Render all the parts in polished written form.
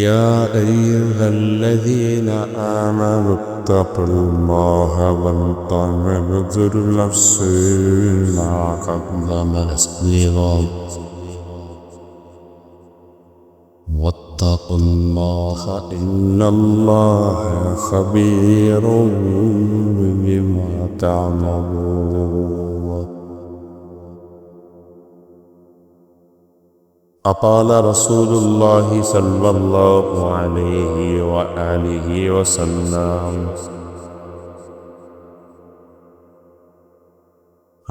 يا أيها الذين آمنوا اتقوا الله ولتنظر نفس ما قدمت لغد واتقوا الله إن الله خبير بما تعملون. قال رسول الله صلى الله عليه وآله وسلم: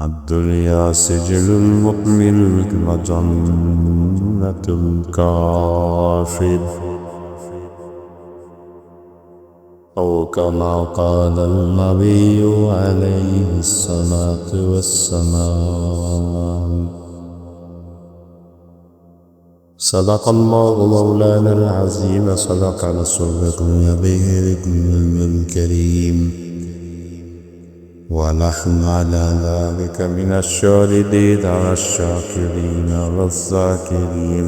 الدنيا سجن المؤمن وجنة الكافر، أو كما قال النبي عليه الصلاة والسلام. صدق الله مولانا العظيم، صدق رسوله النبي الكريم، ونحن على ذلك من الشاهدين والشاكرين والذاكرين،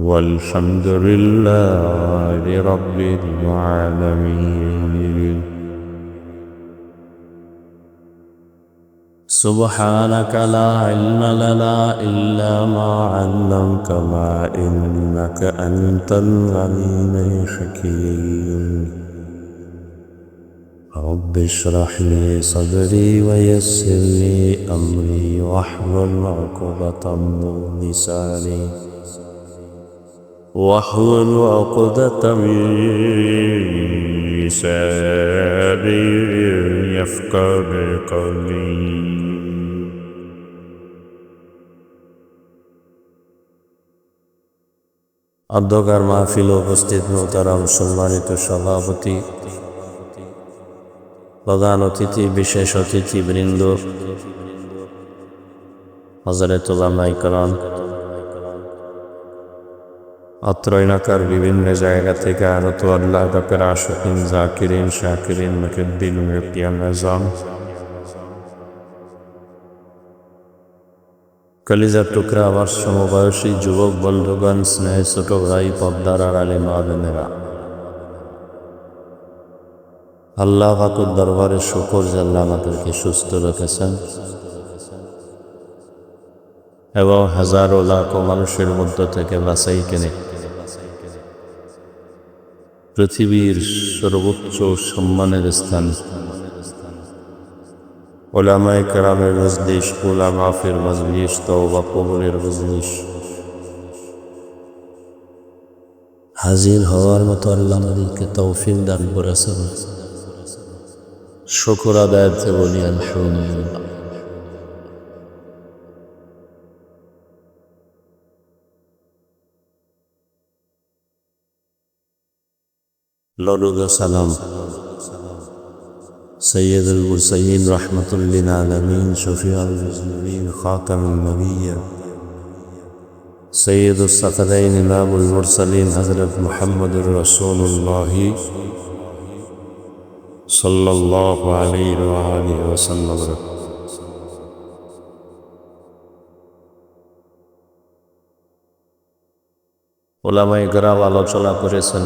والحمد لله رب العالمين. سبحانك لا علم لنا إلا ما علمتنا إنك أنت العليم الحكيم. رب اشرح لي صدري ويسر لي أمري واحلل عقدة من لساني يفقهوا قولي. অধ্যকার মাহফিল উপস্থিত মোহতারাম সম্মানিত সভাপতি, প্রধান অতিথি, বিশেষ অতিথিবৃন্দ, হযরত উলামায়ে কেরাম, অত্র এলাকার বিভিন্ন জায়গা থেকে আগত আল্লাহ পাকের আশিকিন, জাকিরিন, শাকিরিন, মুহিব্বিন, মুত্তাকিন আযম, কলিজার টুকরা আমার সমবয়সী যুবক বন্ধুগণ, স্নেহের ছোট ভাই, পর্দার আড়ালে মা বোনেরা, আল্লাহ পাকের দরবারে শুকর যে আল্লাহ আমাদেরকে সুস্থ রেখেছেন এবং হাজারো লাখো মানুষের মধ্য থেকে বাছাই কেনে পৃথিবীর সর্বোচ্চ সম্মানের স্থান উলামায়ে কেরামের মজলিস, উলামাফের মজলিস, তওবা কবুলের মজলিস হাজির হওয়ার মতো আল্লাহ আমাদেরকে তৌফিক দান করেছেন। শুকর আদায়তে বলি আলহামদুলিল্লাহ। দরুদ ও সালাম সৈয়দুল মুরসালিন রাহমাতুল লিল আলামিন, শফিউল মুজনিবিন, খাতামুন নবিয়্যিন, সৈয়দুস সাকলাইন, ইমামুল মুরসালিন হযরত মুহাম্মদুর রাসূলুল্লাহ সাল্লাল্লাহু আলাইহি ওয়া আলিহি ওয়াসাল্লাম। উলামায়ে কেরাম আলোচনা করেছেন,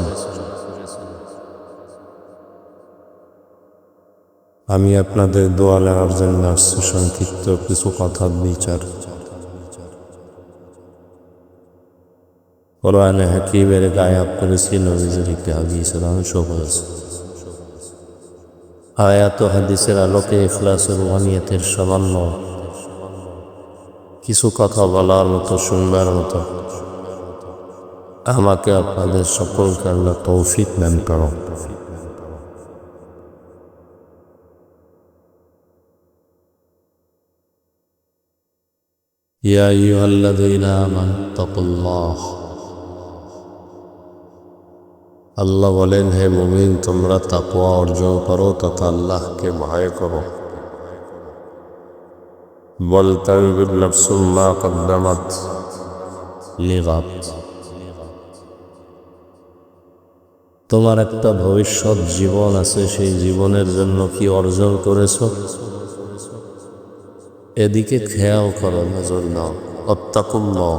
আমি আপনাদের দোয়া নেওয়ার জন্য আসছি সংক্ষিপ্ত কিছু কথার বিচার। কোরআনে হাকীমের আয়াত করেছি, নবীজির একটি হাদিসের অংশ করেছি। আয়াত ও হাদিসের আলোকে ইখলাসের ওয়ানিয়তের সামান্য কিছু কথা বলার মতো, শুনবার মতো আমাকে আপনাদের সকলকে আল্লাহ তৌফিক দান করো। ইয়া আইয়ুহাল্লাযীনা আমানু তাকুল্লাহ, আল্লাহ বলেন, হে মুমিন, তোমরা তাকওয়া অর্জন করো তথা আল্লাহকে ভয় করো। ওয়ালতানযুর নাফসুম মা কদ্দামাত লিগাদ, তোমার একটা ভবিষ্যৎ জীবন আছে, সেই জীবনের জন্য কি অর্জন করেছ এদিকে খেয়াল করো, নজর নাও। আত্তাকুল্লাহ,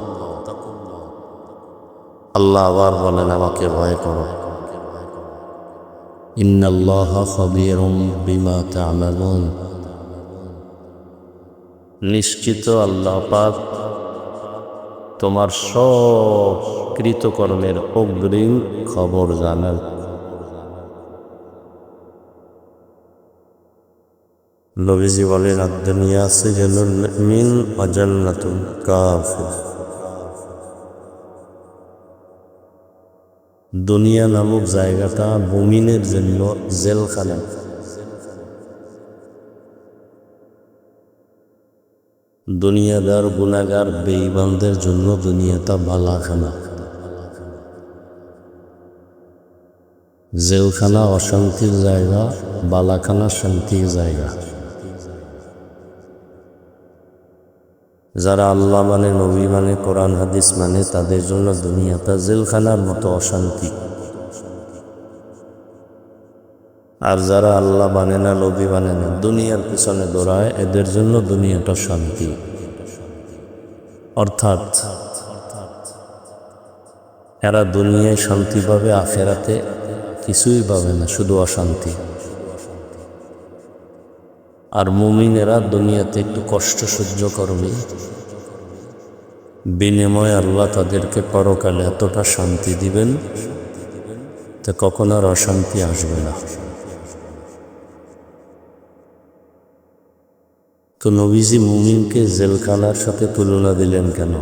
আল্লাহ আবার বলেন, আমাকে ভয় করো। ইন্নাল্লাহা খাবীরুম বিমা তা'মালুন। নিশ্চিত আল্লাহ পাক তোমার সব কৃতকর্মের অগ্রিম খবর জানেন। নবীজি বলেন, আদ-দুনিয়া সিজনুল মুমিন ওয়া জান্নাতুল কাফির। দুনিয়া নামক জায়গাটা মুমিনের জন্য জেলখানা, দুনিয়াদার গুনাহগার বেঈমানদের জন্য দুনিয়াটা বালাখানা। জেলখানা অশান্তির জায়গা, বালাখানা শান্তির জায়গা। যারা আল্লাহ মানে, নবী মানে, কোরআন হাদিস মানে, তাদের জন্য দুনিয়াটা জেলখানার মতো অশান্তি। আর যারা আল্লাহ মানে না, নবী মানে না, দুনিয়ার পিছনে দৌড়ায়, এদের জন্য দুনিয়াটা শান্তি। অর্থাৎ এরা দুনিয়ায় শান্তি পাবে, আখেরাতে কিছুই পাবে না, শুধু অশান্তি। আর মুমিনেরা দুনিয়াতে একটু কষ্ট সহ্য করবে, বিনিময়ে আল্লাহ তাদেরকে পরকালে এতটা শান্তি দিবেন তা কখন আর অশান্তি আসবে না। তো নবীজি মুমিনকে জেলখানার সাথে তুলনা দিলেন কেন?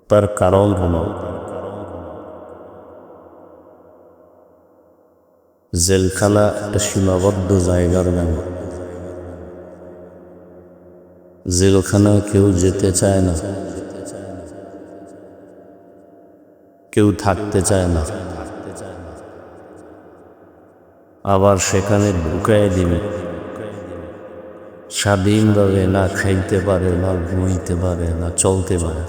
তার কারণ হল, জেলখানা একটা সীমাবদ্ধ জায়গার নাম। জেলখানা কেউ যেতে চায় না, কেউ থাকতে চায় না, আবার সেখানে ঢুকায় দিবে, স্বাধীনভাবে না খাইতে পারে, না ঘুমাইতে পারে, না চলতে পারে।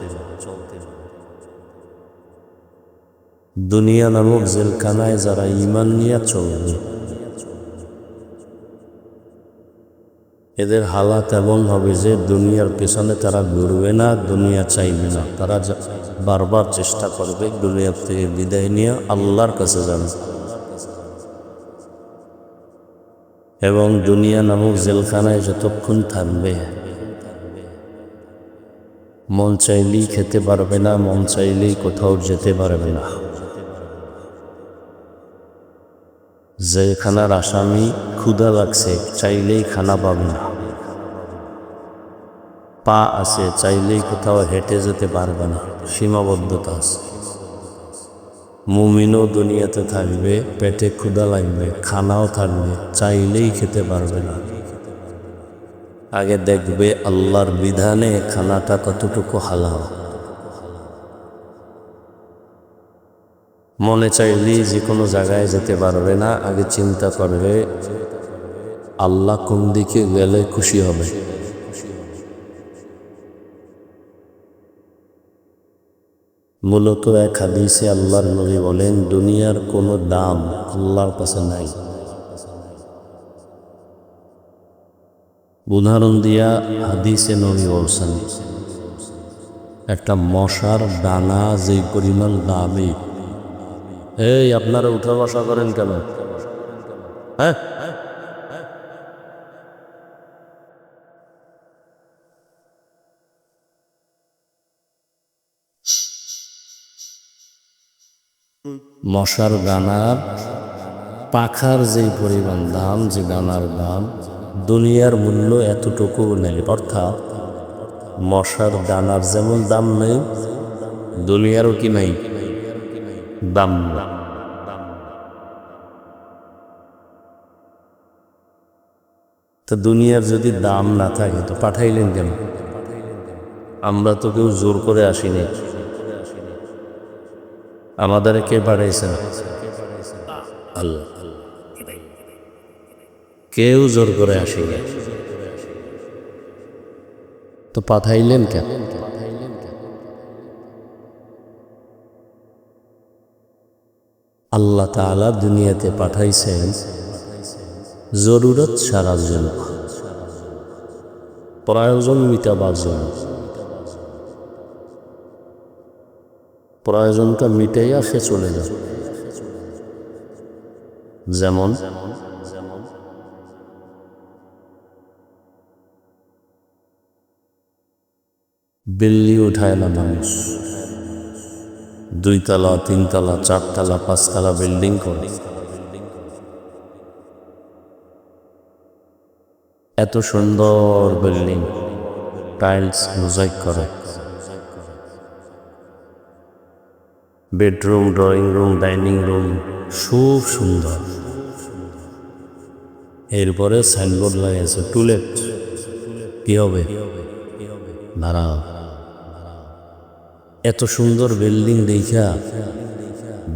দুনিয়া নামক জেলখানায় যারা ঈমান নিয়ে চলবে, এদের হালাত এমন হবে যে দুনিয়ার পেছনে তারা ঘুরবে না, দুনিয়া চাইবে না, তারা বারবার চেষ্টা করবে দুনিয়ার থেকে বিদায় নিয়ে আল্লাহর কাছে যাবে। এবং দুনিয়া নামক জেলখানায় যতক্ষণ থাকবে, মন চাইলেই খেতে পারবে না, মন চাইলেই কোথাও যেতে পারবে না। জেলখানার আসামি ক্ষুধা লাগছে, চাইলেই খানা পাবে না। পা আছে, চাইলেই কোথাও হেঁটে যেতে পারবে না, সীমাবদ্ধতা আছে। মুমিনও দুনিয়াতে থাকবে, পেটে ক্ষুধা লাগবে, খানাও থাকবে, চাইলেই খেতে পারবে না। আগে দেখবে আল্লাহর বিধানে খানাটা কতটুকু হালাল। মনে চাইলেই যে কোনো জায়গায় যেতে পারবে না, আগে চিন্তা করবে আল্লাহ কোন দিকে গেলে খুশি হবে। মূলত এক হাদিসে আল্লাহর নবী বলেন, দুনিয়ার কোনো দাম আল্লাহর কাছে নাই। উদাহরণ দিয়া হাদিসে নবী বলছেন, একটা মশার দানা যে পরিমাণ দামি। এই আপনারা উঠা বসা করেন কেন? হ্যাঁ, মশার দানার পাখার যে পরিমাণ দাম, যে দানার দাম, দুনিয়ার মূল্য এতটুকু নেই। অর্থাৎ মশার দানার যেমন দাম নেই, দুনিয়ারও কি নাই, দাম নেই। তো দুনিয়ার যদি দাম না থাকে তো পাঠাইলেন কেন? আমরা তো কেউ জোর করে আসিনি, আমাদের কে পাঠাইছেন? আল্লাহ। কেউ জোর করে আসিনি, তো পাঠাইলেন কেন? আল্লাহ তাআলা দুনিয়াতে পাঠাইছেন জরুরত সারার জন্য, প্রয়োজন মিটাবার জন্য। প্রয়োজনটা মিটাইয়া সে চলে যায়। যেমন বিল্লি উঠায় না মানুষ, 2 তলা 3 তলা 4 তলা 5 তলা বিল্ডিং করে। এত সুন্দর বিল্ডিং, টাইলস মোজাইক করে, bedroom, drawing room, dining room খুব সুন্দর। এরপরে সাইনবোর্ড লাগিয়েছে টুলেট। কি হবে? দাঁড়াও, এত সুন্দর বিল্ডিং দেখা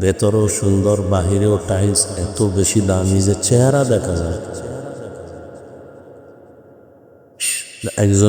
ভেতরেও সুন্দর, বাহিরেও টাইলস এত বেশি দামি যে চেহারা দেখা যায়। একজন